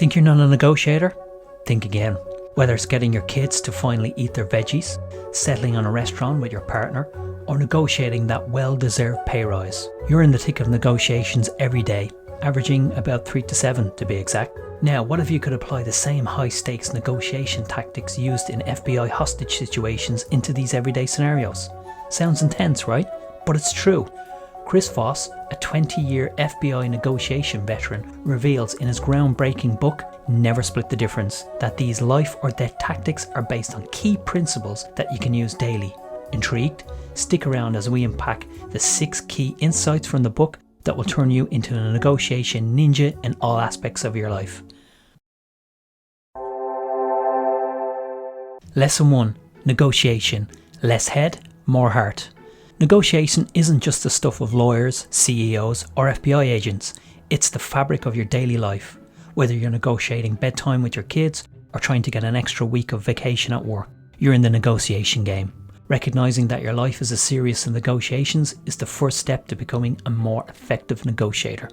Think you're not a negotiator? Think again. Whether it's getting your kids to finally eat their veggies, settling on a restaurant with your partner, or negotiating that well-deserved pay rise, you're in the thick of negotiations every day, averaging about 3 to 7 to be exact. Now, what if you could apply the same high-stakes negotiation tactics used in FBI hostage situations into these everyday scenarios? Sounds intense, right? But it's true. Chris Voss, a 20-year FBI negotiation veteran, reveals in his groundbreaking book, Never Split the Difference, that these life or death tactics are based on key principles that you can use daily. Intrigued? Stick around as we unpack the 6 key insights from the book that will turn you into a negotiation ninja in all aspects of your life. Lesson 1. Negotiation. Less head, more heart. Negotiation isn't just the stuff of lawyers, CEOs, or FBI agents. It's the fabric of your daily life. Whether you're negotiating bedtime with your kids or trying to get an extra week of vacation at work, you're in the negotiation game. Recognizing that your life is a series of negotiations is the first step to becoming a more effective negotiator.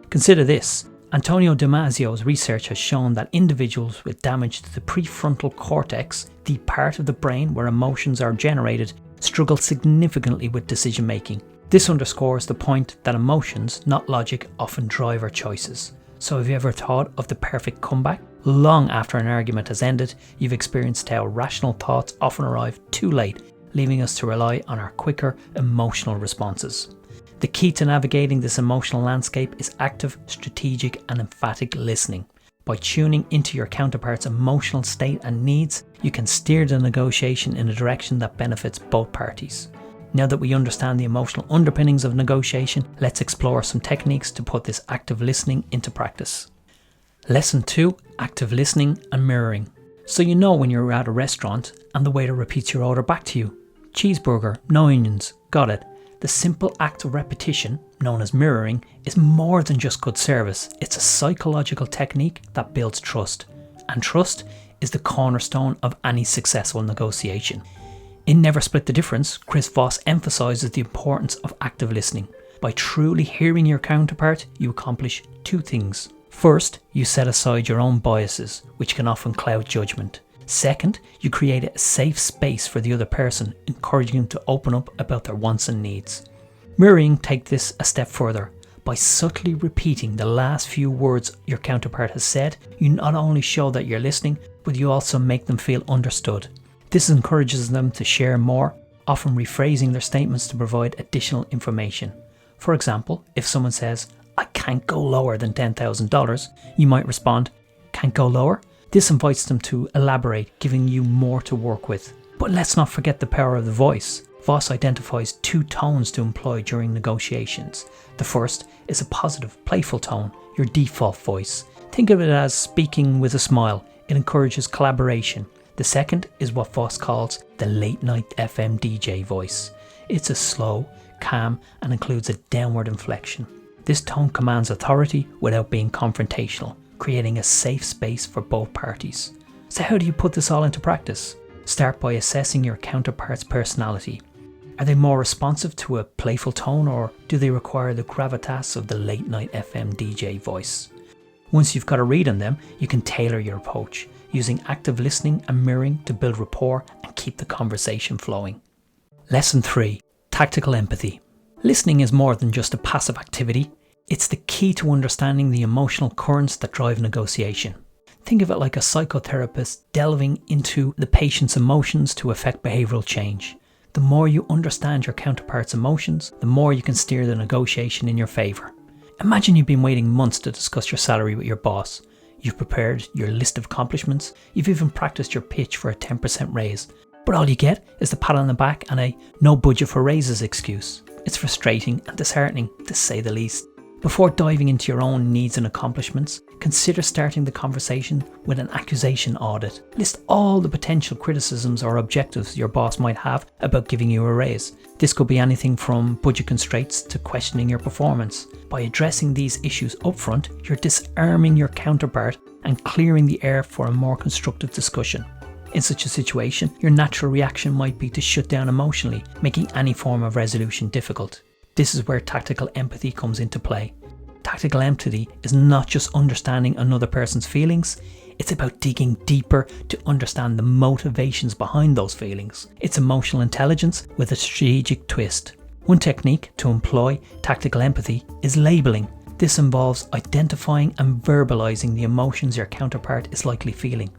Consider this. Antonio Damasio's research has shown that individuals with damage to the prefrontal cortex, the part of the brain where emotions are generated, struggle significantly with decision making. This underscores the point that emotions, not logic, often drive our choices. So have you ever thought of the perfect comeback? Long after an argument has ended, you've experienced how rational thoughts often arrive too late, leaving us to rely on our quicker emotional responses. The key to navigating this emotional landscape is active, strategic and emphatic listening. By tuning into your counterpart's emotional state and needs, you can steer the negotiation in a direction that benefits both parties. Now that we understand the emotional underpinnings of negotiation, let's explore some techniques to put this active listening into practice. Lesson 2. Active listening and mirroring. So you know when you're at a restaurant and the waiter repeats your order back to you. Cheeseburger, no onions, got it. The simple act of repetition, known as mirroring, is more than just good service. It's a psychological technique that builds trust. And trust is the cornerstone of any successful negotiation. In Never Split the Difference, Chris Voss emphasizes the importance of active listening. By truly hearing your counterpart, you accomplish 2 things. First, you set aside your own biases, which can often cloud judgment. Second, you create a safe space for the other person, encouraging them to open up about their wants and needs. Mirroring takes this a step further. By subtly repeating the last few words your counterpart has said, you not only show that you're listening, but you also make them feel understood. This encourages them to share more, often rephrasing their statements to provide additional information. For example, if someone says, "I can't go lower than $10,000, you might respond, "Can't go lower?" This invites them to elaborate, giving you more to work with. But let's not forget the power of the voice. Voss identifies 2 tones to employ during negotiations. The first is a positive, playful tone, your default voice. Think of it as speaking with a smile. It encourages collaboration. The second is what Voss calls the late night FM DJ voice. It's a slow, calm, and includes a downward inflection. This tone commands authority without being confrontational, creating a safe space for both parties. So how do you put this all into practice? Start by assessing your counterpart's personality. Are they more responsive to a playful tone, or do they require the gravitas of the late night FM DJ voice? Once you've got a read on them, you can tailor your approach, using active listening and mirroring to build rapport and keep the conversation flowing. Lesson 3. Tactical empathy. Listening is more than just a passive activity. It's the key to understanding the emotional currents that drive negotiation. Think of it like a psychotherapist delving into the patient's emotions to effect behavioural change. The more you understand your counterpart's emotions, the more you can steer the negotiation in your favour. Imagine you've been waiting months to discuss your salary with your boss. You've prepared your list of accomplishments. You've even practiced your pitch for a 10% raise. But all you get is the pat on the back and a "no budget for raises" excuse. It's frustrating and disheartening, to say the least. Before diving into your own needs and accomplishments, consider starting the conversation with an accusation audit. List all the potential criticisms or objectives your boss might have about giving you a raise. This could be anything from budget constraints to questioning your performance. By addressing these issues upfront, you're disarming your counterpart and clearing the air for a more constructive discussion. In such a situation, your natural reaction might be to shut down emotionally, making any form of resolution difficult. This is where tactical empathy comes into play. Tactical empathy is not just understanding another person's feelings, it's about digging deeper to understand the motivations behind those feelings. It's emotional intelligence with a strategic twist. One technique to employ tactical empathy is labeling. This involves identifying and verbalizing the emotions your counterpart is likely feeling.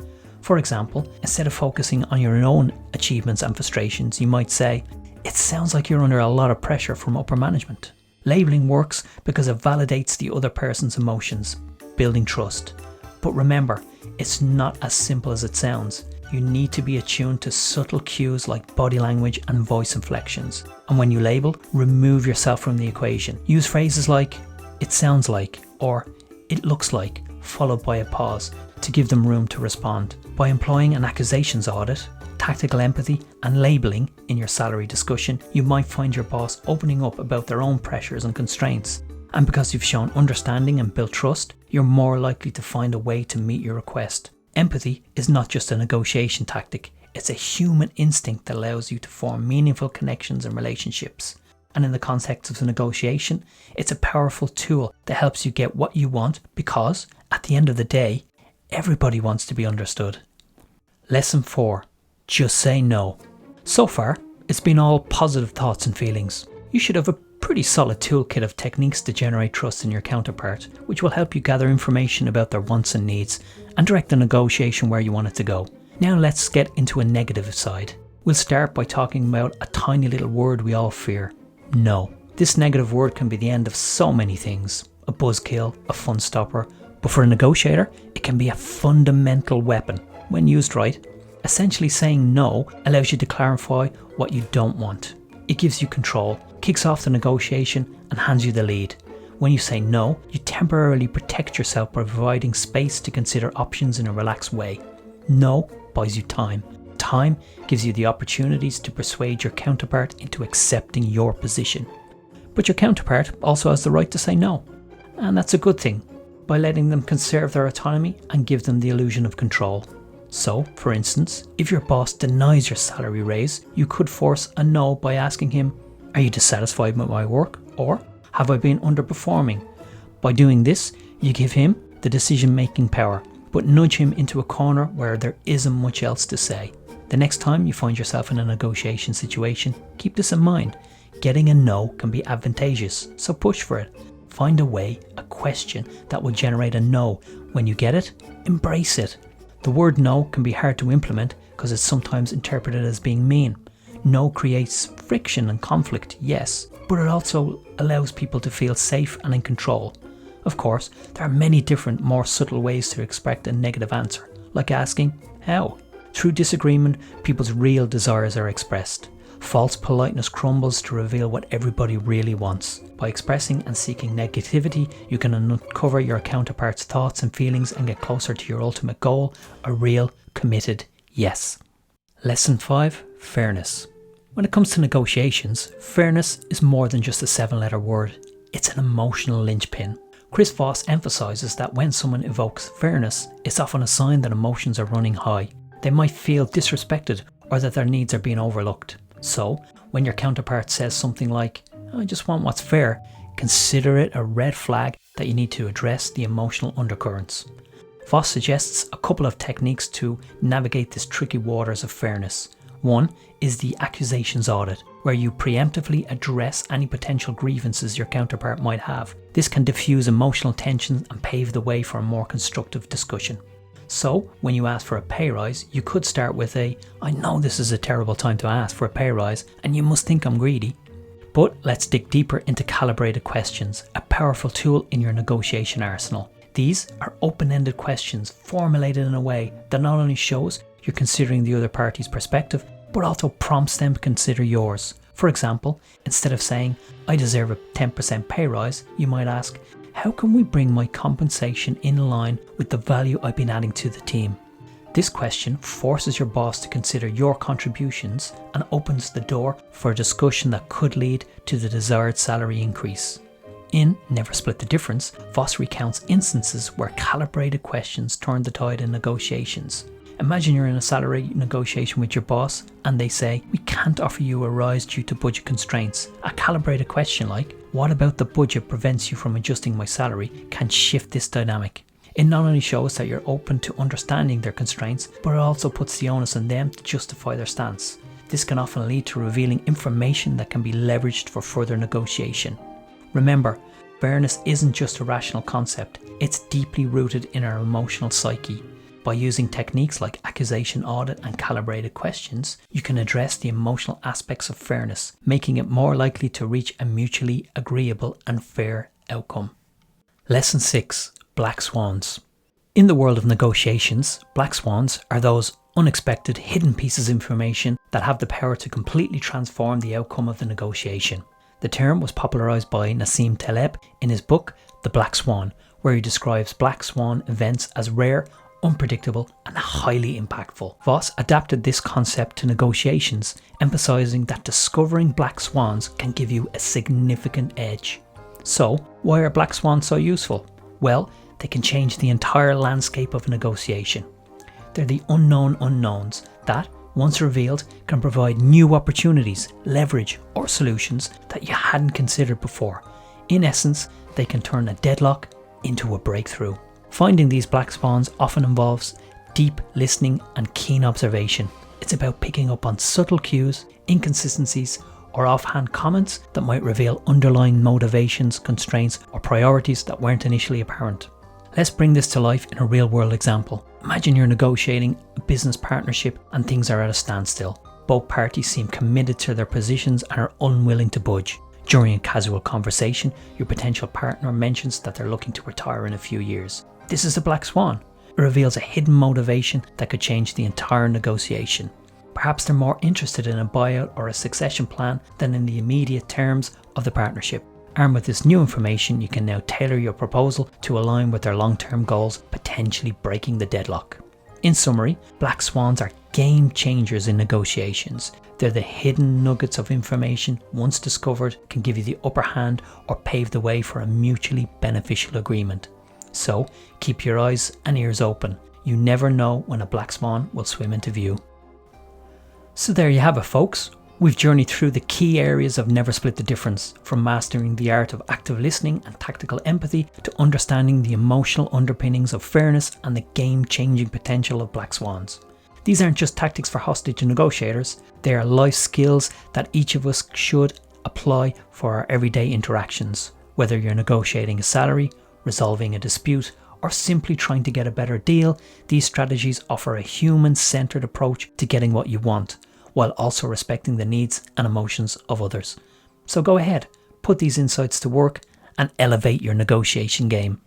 For example, instead of focusing on your own achievements and frustrations, you might say, "It sounds like you're under a lot of pressure from upper management." Labeling works because it validates the other person's emotions, building trust. But remember, it's not as simple as it sounds. You need to be attuned to subtle cues like body language and voice inflections. And when you label, remove yourself from the equation. Use phrases like, "It sounds like," or "It looks like," followed by a pause to give them room to respond. By employing an accusations audit, tactical empathy, and labeling in your salary discussion, you might find your boss opening up about their own pressures and constraints. And because you've shown understanding and built trust, you're more likely to find a way to meet your request. Empathy is not just a negotiation tactic, it's a human instinct that allows you to form meaningful connections and relationships. And in the context of the negotiation, it's a powerful tool that helps you get what you want because, at the end of the day, everybody wants to be understood. Lesson 4. Just say no. So far, it's been all positive thoughts and feelings. You should have a pretty solid toolkit of techniques to generate trust in your counterpart, which will help you gather information about their wants and needs and direct the negotiation where you want it to go. Now let's get into a negative side. We'll start by talking about a tiny little word we all fear: no. This negative word can be the end of so many things, a buzzkill, a fun stopper, but for a negotiator, it can be a fundamental weapon when used right. Essentially saying no allows you to clarify what you don't want. It gives you control, kicks off the negotiation and hands you the lead. When you say no, you temporarily protect yourself by providing space to consider options in a relaxed way. No buys you time. Time gives you the opportunities to persuade your counterpart into accepting your position. But your counterpart also has the right to say no. And that's a good thing, by letting them conserve their autonomy and give them the illusion of control. So, for instance, if your boss denies your salary raise, you could force a no by asking him, "Are you dissatisfied with my work?" or "Have I been underperforming?" By doing this, you give him the decision-making power, but nudge him into a corner where there isn't much else to say. The next time you find yourself in a negotiation situation, keep this in mind. Getting a no can be advantageous, so push for it. Find a way, a question that will generate a no. When you get it, embrace it. The word no can be hard to implement because it's sometimes interpreted as being mean. No creates friction and conflict, yes, but it also allows people to feel safe and in control. Of course, there are many different, more subtle ways to express a negative answer, like asking, "How?" Through disagreement, people's real desires are expressed. False politeness crumbles to reveal what everybody really wants. By expressing and seeking negativity, you can uncover your counterpart's thoughts and feelings and get closer to your ultimate goal, a real, committed yes. Lesson 5. Fairness. When it comes to negotiations, fairness is more than just a 7-letter word. It's an emotional linchpin. Chris Voss emphasizes that when someone evokes fairness, it's often a sign that emotions are running high. They might feel disrespected or that their needs are being overlooked. So, when your counterpart says something like, "I just want what's fair," consider it a red flag that you need to address the emotional undercurrents. Voss suggests a couple of techniques to navigate this tricky waters of fairness. One is the accusations audit, where you preemptively address any potential grievances your counterpart might have. This can diffuse emotional tension and pave the way for a more constructive discussion. So, when you ask for a pay rise, you could start with "I know this is a terrible time to ask for a pay rise, and you must think I'm greedy." But let's dig deeper into calibrated questions, a powerful tool in your negotiation arsenal. These are open-ended questions formulated in a way that not only shows you're considering the other party's perspective, but also prompts them to consider yours. For example, instead of saying, "I deserve a 10% pay rise," you might ask, "How can we bring my compensation in line with the value I've been adding to the team?" This question forces your boss to consider your contributions and opens the door for a discussion that could lead to the desired salary increase. In Never Split the Difference, Voss recounts instances where calibrated questions turned the tide in negotiations. Imagine you're in a salary negotiation with your boss and they say, "We can't offer you a rise due to budget constraints." A calibrated question like, What about the budget prevents you from adjusting my salary can shift this dynamic. It not only shows that you're open to understanding their constraints, but it also puts the onus on them to justify their stance. This can often lead to revealing information that can be leveraged for further negotiation. Remember, fairness isn't just a rational concept, it's deeply rooted in our emotional psyche. By using techniques like accusation audit and calibrated questions, you can address the emotional aspects of fairness, making it more likely to reach a mutually agreeable and fair outcome. Lesson 6. Black Swans. In the world of negotiations, black swans are those unexpected hidden pieces of information that have the power to completely transform the outcome of the negotiation. The term was popularised by Nassim Taleb in his book The Black Swan, where he describes black swan events as rare, unpredictable and highly impactful. Voss adapted this concept to negotiations, emphasising that discovering black swans can give you a significant edge. So, why are black swans so useful? Well, they can change the entire landscape of a negotiation. They're the unknown unknowns that, once revealed, can provide new opportunities, leverage or solutions that you hadn't considered before. In essence, they can turn a deadlock into a breakthrough. Finding these black swans often involves deep listening and keen observation. It's about picking up on subtle cues, inconsistencies, or offhand comments that might reveal underlying motivations, constraints, or priorities that weren't initially apparent. Let's bring this to life in a real-world example. Imagine you're negotiating a business partnership and things are at a standstill. Both parties seem committed to their positions and are unwilling to budge. During a casual conversation, your potential partner mentions that they're looking to retire in a few years. This is a black swan. It reveals a hidden motivation that could change the entire negotiation. Perhaps they're more interested in a buyout or a succession plan than in the immediate terms of the partnership. Armed with this new information, you can now tailor your proposal to align with their long-term goals, potentially breaking the deadlock. In summary, black swans are game changers in negotiations. They're the hidden nuggets of information, once discovered, can give you the upper hand or pave the way for a mutually beneficial agreement. So, keep your eyes and ears open. You never know when a black swan will swim into view. So there you have it, folks. We've journeyed through the key areas of Never Split the Difference, from mastering the art of active listening and tactical empathy to understanding the emotional underpinnings of fairness and the game-changing potential of black swans. These aren't just tactics for hostage negotiators, they are life skills that each of us should apply for our everyday interactions. Whether you're negotiating a salary, resolving a dispute, or simply trying to get a better deal, these strategies offer a human-centered approach to getting what you want, while also respecting the needs and emotions of others. So go ahead, put these insights to work and elevate your negotiation game.